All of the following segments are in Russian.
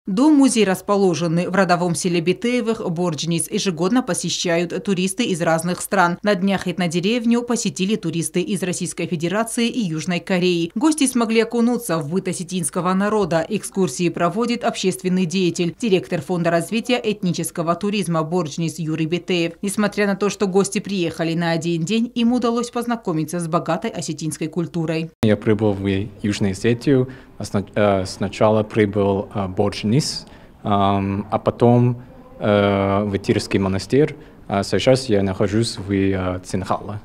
Дом-музей, расположенный в родовом селе Битеевых, Борджнис, ежегодно посещают туристы из разных стран. На днях этнодеревню посетили туристы из Российской Федерации и Южной Кореи. Гости смогли окунуться в быт осетинского народа. Экскурсии проводит общественный деятель, директор Фонда развития этнического туризма Борджнис Юрий Битеев. Несмотря на то, что гости приехали на один день, им удалось познакомиться с богатой осетинской культурой. Я прибыл в Южную Осетию. Сначала прибыл в Борджнис, а потом в Тирский монастырь. Сейчас я нахожусь в Цинхале.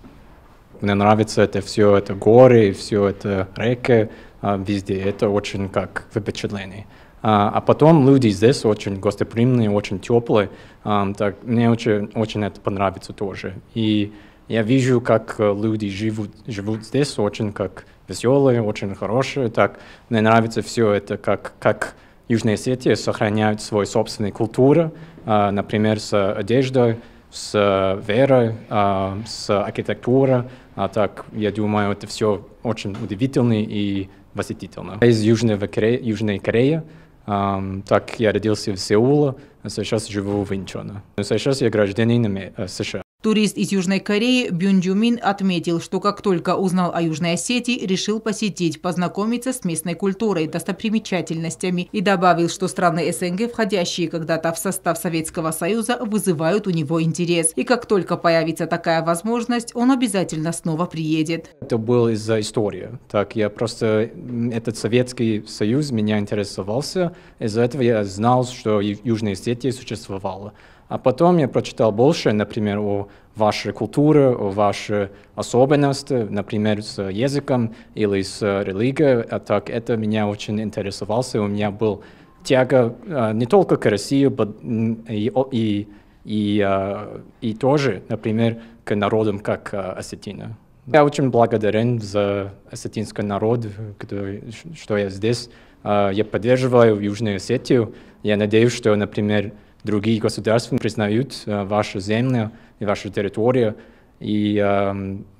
Мне нравится это все, это горы, все это реки везде. Это очень как впечатление. А потом люди здесь очень гостеприимные, очень теплые. Так, мне очень это понравится тоже. И я вижу, как люди живут здесь, очень как веселые, очень хорошие. Так, мне нравится все это, как Южная Осетия сохраняет свою собственную культуру, например, с одеждой, с верой, с архитектурой. Так, я думаю, это все очень удивительно и восхитительно. Я из Южной Кореи. Так, я родился в Сеуле, а сейчас живу в Инчоне. Сейчас я гражданин США. Турист из Южной Кореи Бюн Джумин отметил, что как только узнал о Южной Осетии, решил посетить, познакомиться с местной культурой, достопримечательностями и добавил, что страны СНГ, входящие когда-то в состав Советского Союза, вызывают у него интерес. И как только появится такая возможность, он обязательно снова приедет. Это было из-за истории. Так, я просто, этот Советский Союз меня интересовался, из-за этого я знал, что Южная Осетия существовала. А потом я прочитал больше, например, о вашей культуре, о вашей особенности, например, с языком или с религией. А так это меня очень интересовало. У меня был тяга не только к России, и тоже, например, к народам, как осетины. Я очень благодарен за осетинский народ, что я здесь. Я поддерживаю Южную Осетию. Я надеюсь, что, например, другие государства признают вашу землю и вашу территорию. И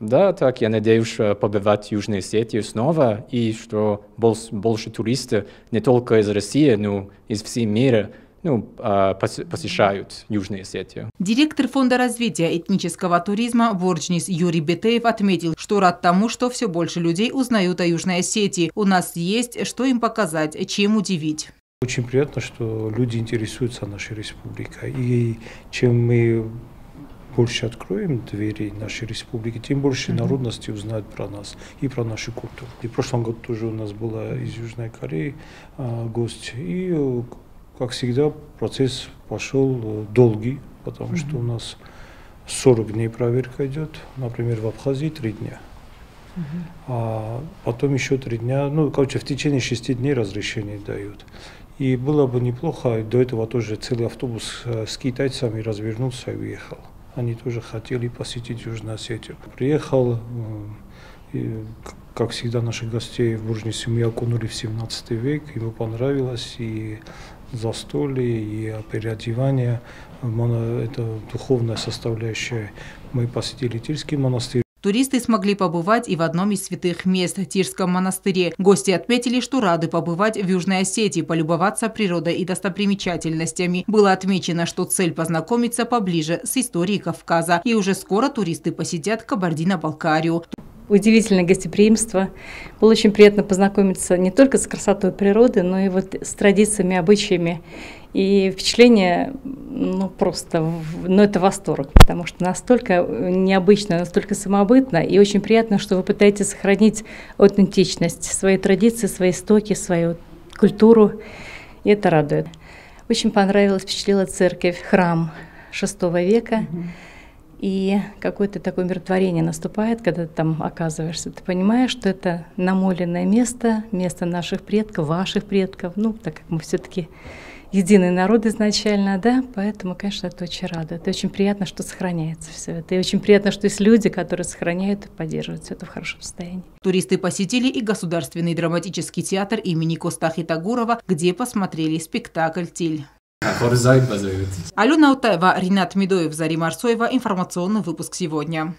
да, так я надеюсь побывать в Южной Осетии снова, и что больше туристов не только из России, но и из всего мира посещают Южную Осетию. Директор Фонда развития этнического туризма Борджнис Юрий Битеев отметил, что рад тому, что все больше людей узнают о Южной Осетии. У нас есть что им показать, чем удивить. Очень приятно, что люди интересуются нашей республикой. И чем мы больше откроем двери нашей республики, тем больше народности узнают про нас и про нашу культуру. И в прошлом году тоже у нас была из Южной Кореи гость. И, как всегда, процесс пошел долгий, потому что у нас 40 дней проверка идет. Например, в Абхазии 3 дня. А потом еще 3 дня, в течение 6 дней разрешение дают. И было бы неплохо, до этого тоже целый автобус с китайцами развернулся и уехал. Они тоже хотели посетить Южную Осетию. Приехал, и, как всегда, наших гостей в Борджнисе мы окунули в 17 век, ему понравилось и застолье, и переодевание, это духовная составляющая. Мы посетили Тирский монастырь. Туристы смогли побывать и в одном из святых мест – Тирском монастыре. Гости отметили, что рады побывать в Южной Осетии, полюбоваться природой и достопримечательностями. Было отмечено, что цель познакомиться поближе с историей Кавказа. И уже скоро туристы посетят Кабардино-Балкарию. Удивительное гостеприимство. Было очень приятно познакомиться не только с красотой природы, но и с традициями, обычаями. И впечатление, это восторг, потому что настолько необычно, настолько самобытно, и очень приятно, что вы пытаетесь сохранить аутентичность, свои традиции, свои истоки, свою культуру, и это радует. Очень понравилась, впечатлила церковь, храм VI века, и какое-то такое умиротворение наступает, когда ты там оказываешься. Ты понимаешь, что это намоленное место, место наших предков, ваших предков, так как мы все-таки единый народ изначально, да, поэтому, конечно, это очень радует. Это очень приятно, что сохраняется все это. И очень приятно, что есть люди, которые сохраняют и поддерживают все это в хорошем состоянии. Туристы посетили и Государственный драматический театр имени Костахи Тагурова, где посмотрели спектакль «Тиль». Алена Утаева, Ринат Медоев, Зарим Арсоева. Информационный выпуск сегодня.